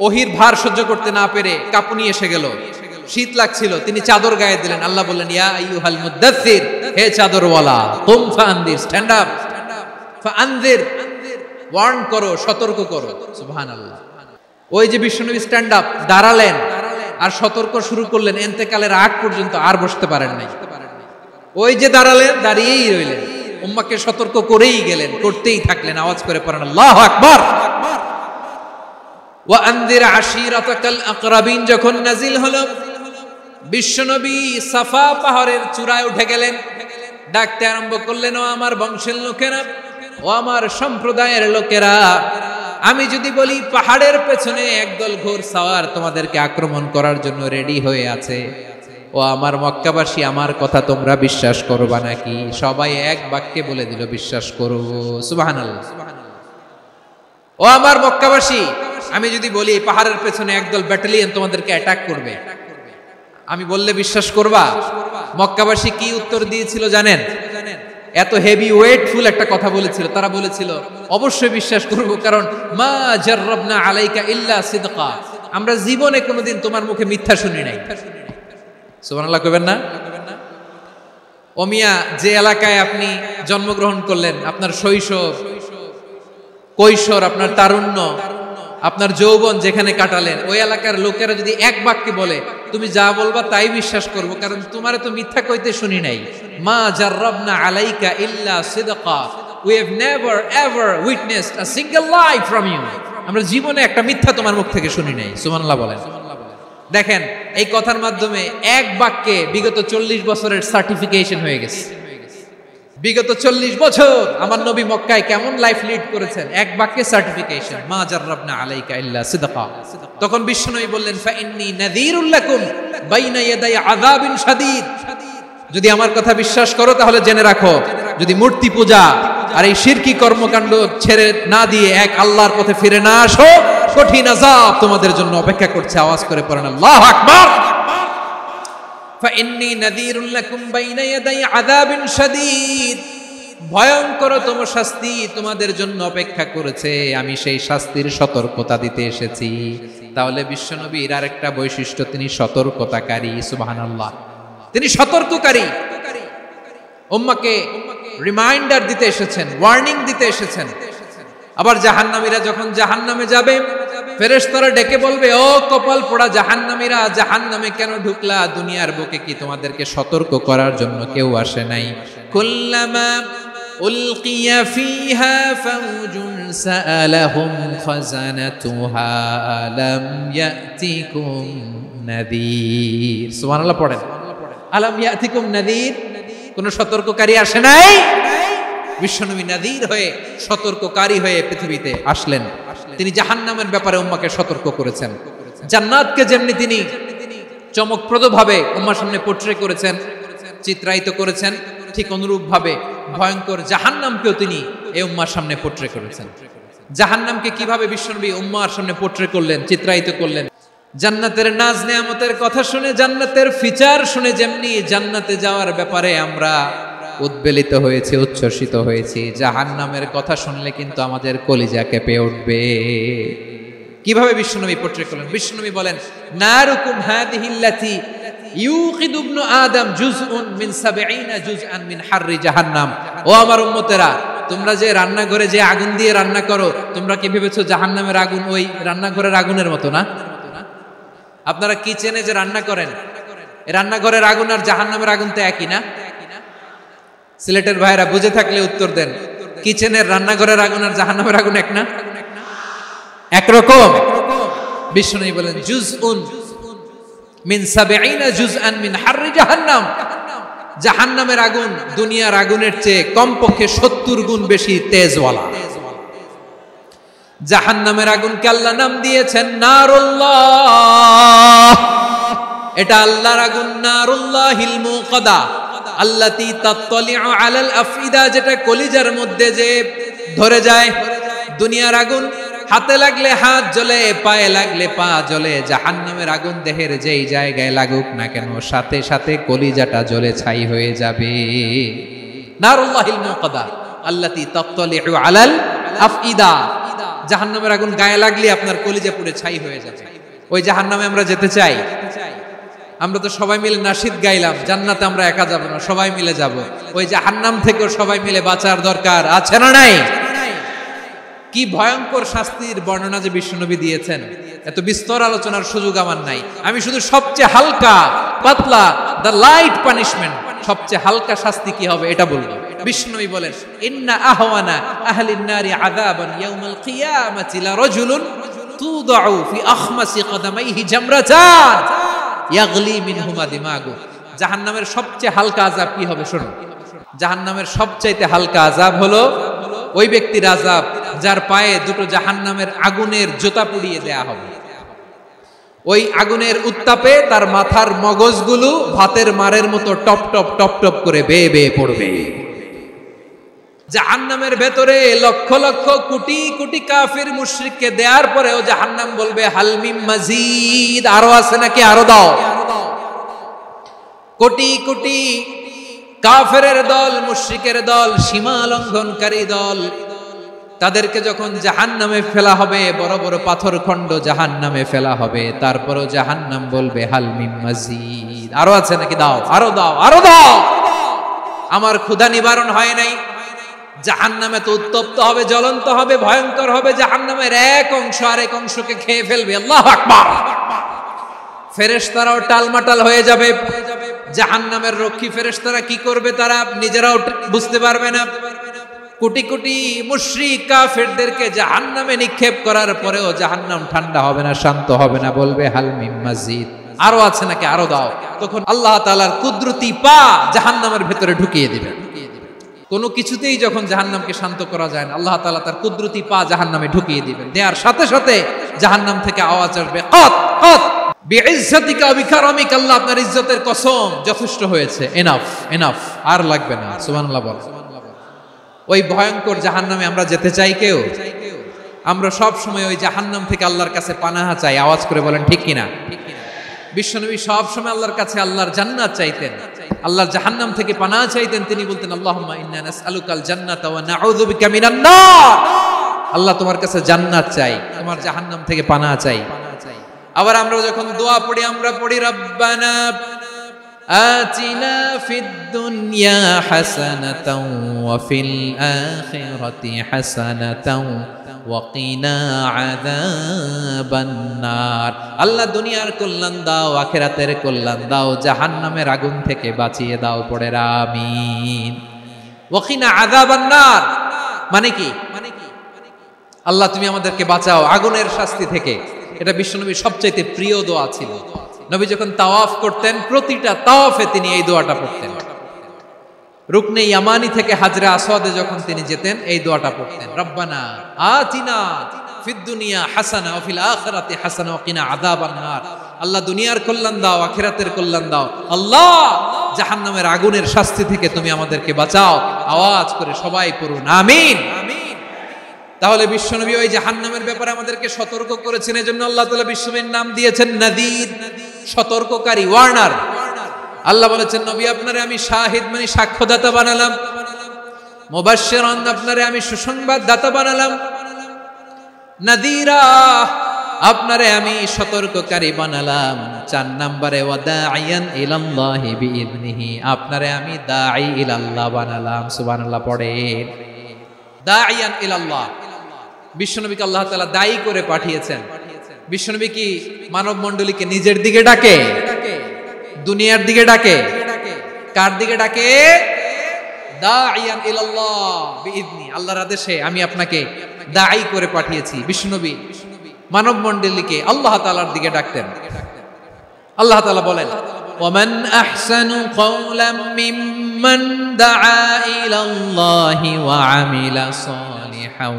[SPEAKER 1] ওহীর ভার সহ্য করতে না পেরে কাঁপুনি এসে গেল, শীত লাগছিল, তিনি চাদর গায়ে দিলেন। আল্লাহ বললেন, ইয়া আইয়ুহাল মুদ্দাসসির, হে চাদরওয়ালা, কুম ফাআনদির, স্ট্যান্ড আপ, ফাআনদির, ওয়ার্ন করো, সতর্ক করো। সুবহানাল্লাহ। ওই যে বিশ্বনবী স্ট্যান্ড আপ, দাঁড়ালেন আর সতর্ক শুরু করলেন, ইন্তেকালের আগ পর্যন্ত আর বসতে পারেন নাই। ওই যে দাঁড়ালেন, দাঁড়িয়েই রইলেন, উম্মাহকে সতর্ক করেই গেলেন, করতেই থাকলেন। আওয়াজ করে পড়েন আল্লাহু আকবার। ওয়া আনদির আশীরাতাকাল আকরাবিন যখন নাজিল হলো, বিশ্বনবী সাফা পাহাড়ের চূড়ায় উঠে গেলেন, ডাকতে আরম্ভ করলেন, ও আমার বংশের লোকেরা, ও আমার সম্প্রদায়ের লোকেরা, আমি যদি বলি পাহাড়ের পেছনে একদল ঘোড়সাওয়ার তোমাদেরকে আক্রমণ করার জন্য রেডি হয়ে আছে, ও আমার মক্কাবাসী, আমার কথা তোমরা বিশ্বাস করবা নাকি? সবাই এক বাক্যে বলে দিল, বিশ্বাস করব। সুবহানাল্লাহ। ও আমার মক্কাবাসী, আমি যদি বলি পাহাড়ের পেছনে একদল ব্যাটালিয়ন তোমাদেরকে অ্যাটাক করবে, আমি বললে বিশ্বাস করবা? মক্কাবাসী কি উত্তর দিয়েছিল জানেন? এত হেভি ওয়েটফুল একটা কথা বলেছিল। তারা বলেছিল, অবশ্যই বিশ্বাস করব, কারণ মা জাররাবনা আলাইকা ইল্লা সিদকা, আমরা জীবনে কোনোদিন তোমার মুখে মিথ্যা শুনি নাই। সুবহানাল্লাহ কইবেন না? ও মিয়া, যে এলাকায় আপনি জন্মগ্রহণ করলেন, আপনার শৈশব, কৈশোর, আপনার তারুণ্য, আপনার যৌবন যেখানে কাটালেন, ওই এলাকার লোকেরা যদি এক বাক্যে বলে তুমি যা বলবা তাই বিশ্বাস করব, কারণ তোমারে তো মিথ্যা কইতে শুনি নাই। মা জাররাবনা আলাইকা ইল্লা সিদকা, we have never ever witnessed a single lie from you, আমরা জীবনে একটা মিথ্যা তোমার মুখ থেকে শুনি নাই। সুবহানাল্লাহ বলেন। দেখেন, এই কথার মাধ্যমে এক বাক্যে বিগত 40 বছরের সার্টিফিকেশন হয়ে গেছে। বিগত 40 বছর আমার নবী মক্কায় কেমন লাইফ লিড করেছেন, এক বাক্যে সার্টিফিকেশন, মা জাররাবনা আলাইকা ইল্লা সিদকা। তখন বিশ্বনবী বললেন, ফাইন্নী নাযীরুল লাকুম বাইনা ইয়াদাই আযাবিন শাদীদ, যদি আমার কথা বিশ্বাস করো তাহলে জেনে রাখো, যদি মূর্তি পূজা আর এই শিরকি কর্মকাণ্ড ছেড়ে না দিয়ে এক আল্লাহর পথে ফিরে না আসো, কঠিন আযাব তোমাদের জন্য অপেক্ষা করছে। আওয়াজ করে পড়েন আল্লাহু আকবার। ফাইন্নী নাযীরুল লাকুম বাইনা ইয়াদাই আযাবিন শাদীদ, ভয়ঙ্করতম শাস্তি তোমাদের জন্য অপেক্ষা করেছে, আমি সেই শাস্তির সতর্কতা দিতে এসেছি। তাহলে বিশ্বনবীর আরেকটা বৈশিষ্ট্য, তিনি সতর্কতাকারী। সুবহানাল্লাহ, তিনি সতর্ককারী। উম্মাহকে রিমাইন্ডার দিতে এসেছেন, ওয়ার্নিং দিতে এসেছেন। আবার জাহান্নামীরা যখন জাহান্নামে যাবে, ফেরেশতারা ডেকে বলবে, ও কপাল পোড়া জাহান্নামীরা, জাহান্নামে কেন ঢুকলা? দুনিয়ার বুকে কি তোমাদেরকে সতর্ক করার জন্য কেউ আসে নাই? কুল্লামা উলকিয়া ফিহা ফাউজুন সাআলাহুম খাজানাতুহা আলাম ইয়াতিকুম নাযীর। সুবহানাল্লাহ পড়েন। আলাম ইয়াতিকুম নাযীর, কোন সতর্ককারী আসে নাই? বিশ্বনবী নাযীর হয়ে, সতর্ককারী হয়ে পৃথিবীতে আসলেন। তিনি জাহান্নামের ব্যাপারে উম্মাহকে সতর্ক করেছেন। জান্নাতকে যেমনি তিনি চমকপ্রদভাবে উম্মার সামনে পোট্রে করেছেন, চিত্রায়িত করেছেন, ঠিক অনুরূপ ভাবে ভয়ঙ্কর জাহান্নামকেও তিনি এই উম্মার সামনে পোট্রে করেছেন। জাহান্নামকে কিভাবে বিশ্বনবী উম্মার সামনে পোট্রে করলেন, চিত্রায়িত করলেন? জান্নাতের নাজ নেয়ামতের কথা শুনে, জান্নাতের ফিচার শুনে যেমনি জান্নাতে যাওয়ার ব্যাপারে আমরা উদ্বেলিত হয়েছি, উচ্ছ্বসিত হয়েছি, জাহান্নামের কথা শুনলে কিন্তু আমাদের কলিজা কেঁপে উঠবে। কিভাবে বিশ্বনবী পোট্রে করলেন? বিশ্বনবী বলেন, নারুকুম হাদিহিল্লাতি ইউকিদু ইবনু আদম জুজউন মিন 70 জুজআন মিন হাররি জাহান্নাম। ও আমার উম্মতেরা, তোমরা যে রান্নাঘরে যে আগুন দিয়ে রান্না করো, তোমরা কি ভেবেছো জাহান্নামের আগুন ওই রান্নাঘরের আগুনের মতো না? আপনারা কিচেনে যে রান্না করেন, রান্নাঘরের আগুন আর জাহান্নামের আগুন তো একই না? সিলেটের ভাইরা বুঝে থাকলে উত্তর দেন, কিচেনের রান্নাঘরের আগুন আর জাহান্নামের আগুন এক না? একরকম। বিশ্বনবী বলেন, জুজউন মিন 70 জুজআন মিন হাররি জাহান্নাম। জাহান্নামের আগুন দুনিয়ার আগুনের চেয়ে কমপক্ষে 70 গুণ বেশি তেজওয়ালা। জাহান্নামের আগুনকে আল্লাহ নাম দিয়েছেন নারুল্লাহ। এটা আল্লাহর আগুন, নারুল্লাহিল মুকাদা আল্লাতী তাত্তালিউ আলাল আফইদা, যেটা কলিজার মধ্যে যে ধরে যায়। দুনিয়ার আগুন হাতে লাগলে হাত জ্বলে, পায়ে লাগলে পা জ্বলে। জাহান্নামের আগুন দেহের যেই জায়গায় লাগুক না কেন, সাথে সাথে কলিজাটা জ্বলে ছাই হয়ে যাবে। নারুল্লাহিল মুকাদা আল্লাতী তাত্তালিউ আলাল আফইদা, জাহান্নামের আগুন গায়ে লাগলে আপনার কলিজা পুড়ে ছাই হয়ে যাবে। ওই জাহান্নামে আমরা যেতে চাই? আমরা তো সবাই মিলে নাশিদ গাইলাম, জান্নাতে আমরা একা যাব না, সবাই মিলে যাব। ওই জাহান্নাম থেকেও সবাই মিলে বাঁচার দরকার আছে না নাই? কি ভয়ঙ্কর শাস্তির বর্ণনা যে বিশ্বনবী দিয়েছেন, এত বিস্তর আলোচনার সুযোগ আমার নাই। আমি শুধু সবচেয়ে হালকা পাতলা, দ্য লাইট পানিশমেন্ট, সবচেয়ে হালকা শাস্তি কি হবে এটা বলবো। বিশ্বনবী বলেন, ইন্না আহওয়ানা আহলিন নারি আযাবান ইয়াউমাল কিয়ামাতি লা রাজুলুন তুদাউ ফি আখমাসি কদামাইহি জামরাতান ইয়াগলি মিনহুমা দিমাগু। জাহান্নামের সবচেয়ে হালকা আযাব কি হবে শুনুন। জাহান্নামের সবচাইতে হালকা আযাব হলো ওই ব্যক্তির আযাব যার পায়ে দুটো জাহান্নামের আগুনের জোতা পুড়িয়ে দেয়া হবে। ওই আগুনের উত্তাপে তার মাথার মগজগুলো ভাতের মারের মতো টপ টপ টপ টপ করে বেয়ে বেয়ে পড়বে। জাহান্নামের ভেতরে লক্ষ লক্ষ কোটি কোটি কাফির মুশরিককে দেওয়ার পরেও জাহান্নাম বলবে, হালমিম মাজিদ, আরো আছে নাকি, আরো দাও। কোটি কোটি কাফেরের দল, মুশরিকের দল, সীমা লঙ্ঘনকারী দল, তাদেরকে যখন জাহান্নামে ফেলা হবে, বড় বড় পাথর খণ্ড জাহান্নামে ফেলা হবে, তারপরও জাহান্নাম বলবে, হালমিম মাজিদ, আরো আছে নাকি, দাও, আরো দাও, আরো দাও। আমার ক্ষুধা নিবারণ হয় নাই। জাহান্নামে তো উত্তপ্ত হবে, জ্বলন্ত হবে, ভয়ঙ্কর হবে। জাহান্নামের এক অংশ আরেক অংশকে খেয়ে ফেলবে। আল্লাহু আকবার। ফেরেশতারাও টালমাটাল হয়ে যাবে। জাহান্নামের রক্ষী ফেরেশতারা কি করবে তারা নিজেরাও বুঝতে পারবে না। কোটি কোটি মুশরিক কাফেরদেরকে জাহান্নামে নিক্ষেপ করার পরেও জাহান্নাম ঠান্ডা হবে না, শান্ত হবে না, বলবে হাল মিন মাজিদ, আরো আছে নাকি, আরো দাও। তখন আল্লাহ তাআলার কুদরতি পা জাহান্নামের ভেতরে ঢুকিয়ে দিবেন। কোনো কিছুতেই যখন জাহান্নামকে শান্ত করা যায় না, আল্লাহ তাআলা তার কুদরতি পা জাহান্নামে ঢুকিয়ে দিবেন। দেওয়ার সাথে সাথে জাহান্নাম থেকে আওয়াজ আসবে, কত কত বিইজ্জাতিকা ওয়া বিকারামিকা, আল্লাহ আপনার ইজ্জতের কসম, যথেষ্ট হয়েছে, এনাফ এনাফ, আর লাগবে না। সুবহানাল্লাহ বল। ওই ভয়ঙ্কর জাহান্নামে আমরা যেতে চাই কেউ? আমরা সব সময় ওই জাহান্নাম থেকে আল্লাহর কাছে পানাহা চাই। আওয়াজ করে বলেন ঠিক কিনা? বিশ্বনবী সব সময় আল্লাহর কাছে আল্লাহর জান্নাত চাইতেন, আল্লাহর জাহান্নাম থেকে পানাহা চাইতেন। তিনি বলতেন, আল্লাহুম্মা ইন্না নাসআলুকাল জান্নাতা ওয়া নাউযু বিকা মিনান নার। আল্লাহ তোমার কাছে জান্নাত চাই, তোমার জাহান্নাম থেকে পানাহা চাই। আবার আমরা যখন দোয়া পড়ি, আমরা পড়ি রব্বানা আতিনা ফিদ দুনিয়া হাসানাতাও ওয়া ফিল আখিরাতি হাসানাতাও ওয়া কিনা আযাবান নার। আল্লাহ দুনিয়ার কল্যাণ দাও, আখিরাতের কল্যাণ দাও, জাহান্নামের আগুন থেকে বাঁচিয়ে দাও। পড়ে আমিন। ওয়া কিনা আযাবান নার মানে কি? আল্লাহ তুমি আমাদেরকে বাঁচাও আগুনের শাস্তি থেকে। এটা বিশ্বনবীর সবচাইতে প্রিয় দোয়া ছিল। নবী যখন তাওয়াফ করতেন, প্রতিটা তাওয়াফে তিনি এই দোয়াটা পড়তেন। রুকনে ইয়ামানি থেকে হাজরে আসওয়াদে যখন তিনি যেতেন, এই দোয়াটা পড়তেন, রব্বানা আতিনা ফিদ দুনিয়া হাসানা ওয়া ফিল আখিরাতি হাসানা ওয়া কিনা আযাবান নার। আল্লাহ দুনিয়ার কল্যাণ দাও, আখিরাতের কল্যাণ দাও। আল্লাহ জাহান্নামের আগুনের শাস্তি থেকে তুমি আমাদেরকে বাঁচাও। আওয়াজ করে সবাই পড়ুন আমিন। তাহলে বিশ্বনবী ওই জাহান্নামের ব্যাপারে আমাদেরকে সতর্ক করেছেন। এজন্য আল্লাহ তাআলা বিশ্বনবীর নাম দিয়েছেন নাযীর, সতর্ককারী, ওয়ার্নার। আল্লাহ বলেছেন, নবী আপনারে আমি শাহিদ মানে সাক্ষ্যদাতা বানালাম, মুবাশশিরান আপনারে আমি সুসংবাদ দাতা বানালাম, নাযীরা আপনারে আমি সতর্ককারী বানালাম। 4 নম্বরে ওয়া দাঈয়ান ইলাল্লাহি বিইذনিহি, আপনারে আমি দাঈ ইলাল্লাহ বানালাম। সুবহানাল্লাহ পড়ে। দাঈয়ান ইলাল্লাহ, বিশ্বনবীকে আল্লাহ তাআলা দায়ী করে পাঠিয়েছেন। বিশ্বনবী কি মানব মণ্ডলীকে নিজের দিকে ডাকে? দুনিয়ার দিকে ডাকে? কার দিকে ডাকে? দাঈয়ান ইলাল্লাহ বিইذনি, আল্লাহর আদেশে আমি আপনাকে দায়ী করে পাঠিয়েছি। বিশ্বনবী মানব মণ্ডলীকে আল্লাহ তাআলার দিকে ডাকতেন। আল্লাহ তাআলা বলেন, ওয়ামান আহসানু কওলাম মিম্মান দাআ ইলাল্লাহি ওয়া আমিলা সালিহান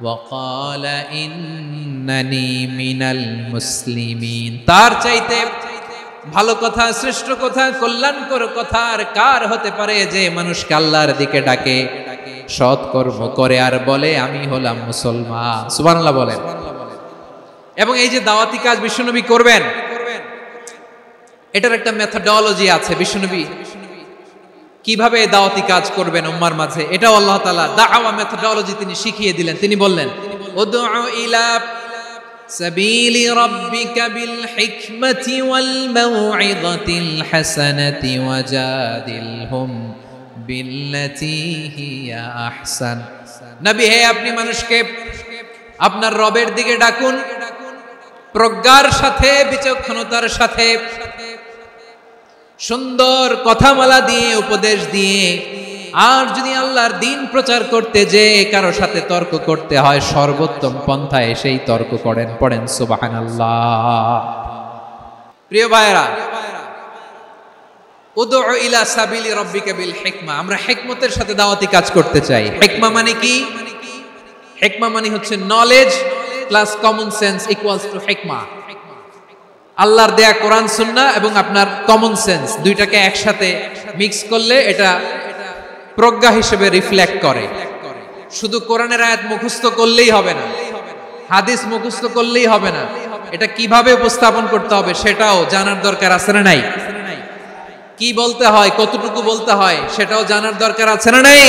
[SPEAKER 1] ওয়া ক্বালা ইন্নানি মিনাল মুসলিমিন। তার চাইতে ভালো কথা, শ্রেষ্ঠ কথা, কল্যাণকর কথা আর কার হতে পারে যে মানুষকে আল্লাহর দিকে ডাকে, সৎ কর্ম করে আর বলে আমি হলাম মুসলমান। সুবহানাল্লাহ বলেন। এবং এই যে দাওয়াতি কাজ বিশ্বনবী করবেন, এটার একটা মেথডোলজি আছে। বিশ্বনবী কিভাবে দাওয়াতি কাজ করবেন উম্মার মাঝে, এটাও আল্লাহ তাআলা দাওয়া মেথডোলজি তিনি শিখিয়ে দিলেন। তিনি বললেন, উদউ ইলা সাবিলি রাব্বিকা বিল হিকমাতি ওয়াল মাউইযাতিল হাসানাতি ওয়াজাদিলহুম বিল্লাতী হিয়া আহসান। নবী হে, আপনি মানুষকে আপনার রবের দিকে ডাকুন প্রজ্ঞার সাথে, বিচক্ষণতার সাথে, সুন্দর কথামালা দিয়ে, উপদেশ দিয়ে। আর যদি আল্লাহর দ্বীন প্রচার করতে যে কারো সাথে তর্ক করতে হয়, সর্বোত্তম পন্থায় সেই তর্ক করেন। পড়েন সুবহানাল্লাহ। প্রিয় ভাইরা, উদউ ইলা সাবিলি রাব্বিকা বিল হিকমা, আমরা হিকমতের সাথে দাওয়াতি কাজ করতে চাই। হিকমা মানে কি? হিকমা মানে হচ্ছে knowledge plus common sense equals to হিকমা। আল্লাহর দেয়া কোরআন সুন্নাহ এবং আপনার কমন সেন্স দুইটাকে একসাথে মিক্স করলে এটা প্রজ্ঞা হিসেবে রিফ্লেক্ট করে। শুধু কোরআনের আয়াত মুখস্থ করলেই হবে না, হাদিস মুখস্থ করলেই হবে না, এটা কিভাবে উপস্থাপন করতে হবে সেটাও জানার দরকার আছে না নাই? কি বলতে হয়, কতটুকু বলতে হয় সেটাও জানার দরকার আছে না নাই?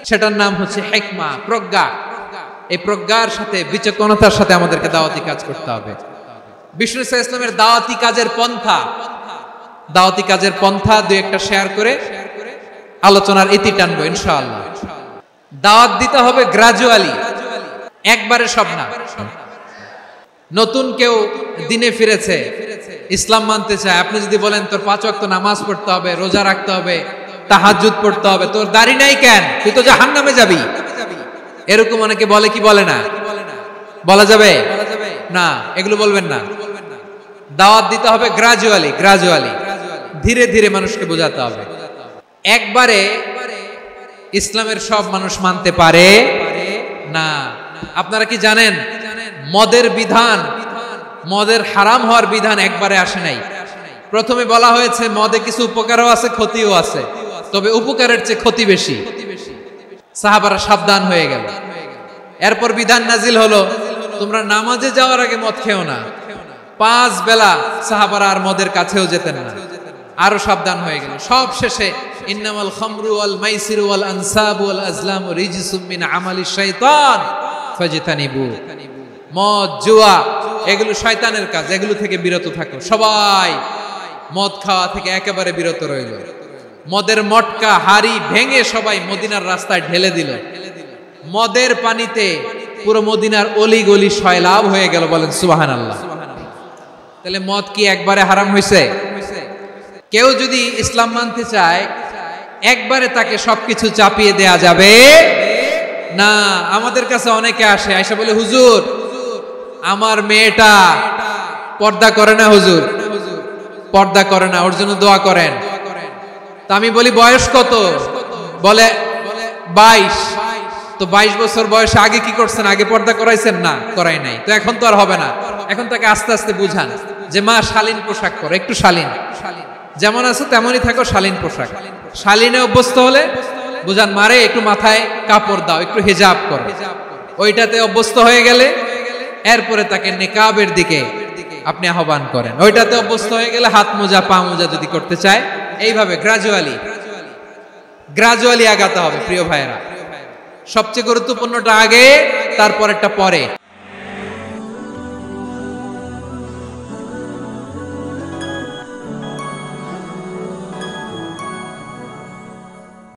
[SPEAKER 1] সেটার নাম হচ্ছে হিকমা, প্রজ্ঞা। এই প্রজ্ঞার সাথে, বিচক্ষণতার সাথে আমাদেরকে দাওয়াতি কাজ করতে হবে। বিষ্ণু ইসলামের দাওয়াতি কাজের পন্থা দুই একটা শেয়ার করে আলোচনার ইতি টানবো ইনশাআল্লাহ। দাওয়াত দিতে হবে গ্রাজুয়ালি, একবারে সব না। নতুন কেউ দিনে ফিরেছে, ইসলাম মানতে চায়, আপনি যদি বলেন তোর 5 ওয়াক্ত নামাজ পড়তে হবে, রোজা রাখতে হবে, তাহাজ্জুদ পড়তে হবে, তোর দাড়ি নাই কেন, তুই তো জাহান্নামে যাবি, এরকম অনেকে বলে কি বলে না? বলা যাবে না, এগুলো বলবেন না। দাওয়াত দিতে হবে গ্রাজুয়ালি, ধীরে ধীরে মানুষকে বোঝাতে হবে। একবারে ইসলামের সব মানুষ মানতে পারে না। আপনারা কি জানেন মদের বিধান, মদের হারাম হওয়ার বিধান একবারে আসে নাই। প্রথমে বলা হয়েছে মদে কিছু উপকারও আছে, ক্ষতিও আছে, তবে উপকারের চেয়ে ক্ষতি বেশি। সাহাবারা সাবধান হয়ে গেল। এরপর বিধান নাজিল হলো, তোমরা নামাজে যাওয়ার আগে মদ খেও না। 5 বেলা সাহাবারা আর মদের কাছেও যেতেন না, আরো সাবধান হয়ে গেল। সব শেষে ইন্নামাল খামরু ওয়াল মাইসিরু ওয়াল আনসাবু ওয়াল আজলামু রিজসুম মিন আমালিশ শাইতান ফাজতানিবু। মদ, জুয়া এগুলো শয়তানের কাজ, এগুলো থেকে বিরত থাকো। সবাই মদ খাওয়া থেকে একেবারে বিরত রইল। মদের মটকা হাড়ি ভেঙে সবাই মদিনার রাস্তায় ঢেলে দিল। মদের পানিতে পুরো মদিনার অলি গলি সয়লাভ হয়ে গেল। বলেন সুবহানাল্লাহ। তাহলে মদ কি একবারে হারাম হয়েছে? কেউ যদি ইসলাম মানতে চায় একবারে তাকে সবকিছু চাপিয়ে দেয়া যাবে না। আমাদের কাছে অনেকে আসে, আয়সা বলে হুজুর আমার মেয়েটা পর্দা করে না, হুজুর পর্দা করে না, ওর জন্য দোয়া করেন। তা আমি বলি বয়স কত? বলে 22। তো 22 বছর বয়সে আগে কি করছেন? আগে পর্দা করাইছেন? না, করাই নাই। তো এখন তো আর হবে না। এখন তাকে আস্তে আস্তে বুঝান যে মা শালীন পোশাক করো, একটু শালীন, যেমন আছো তেমনই থাকো, শালীন পোশাক। শালীনে অভ্যস্ত হলে বুঝান মারে একটু মাথায় কাপড় দাও, একটু হিজাব করো। ওইটাতে অভ্যস্ত হয়ে গেলে এরপরে তাকে নিকাবের দিকে আপনি আহ্বান করেন। ওইটাতে অভ্যস্ত হয়ে গেলে হাত মোজা পা মোজা যদি করতে চায়, এইভাবে গ্রাজুয়ালি আগাতে হবে। প্রিয় ভাইয়েরা, সবচেয়ে গুরুত্বপূর্ণটা আগে, তারপরেরটা পরে।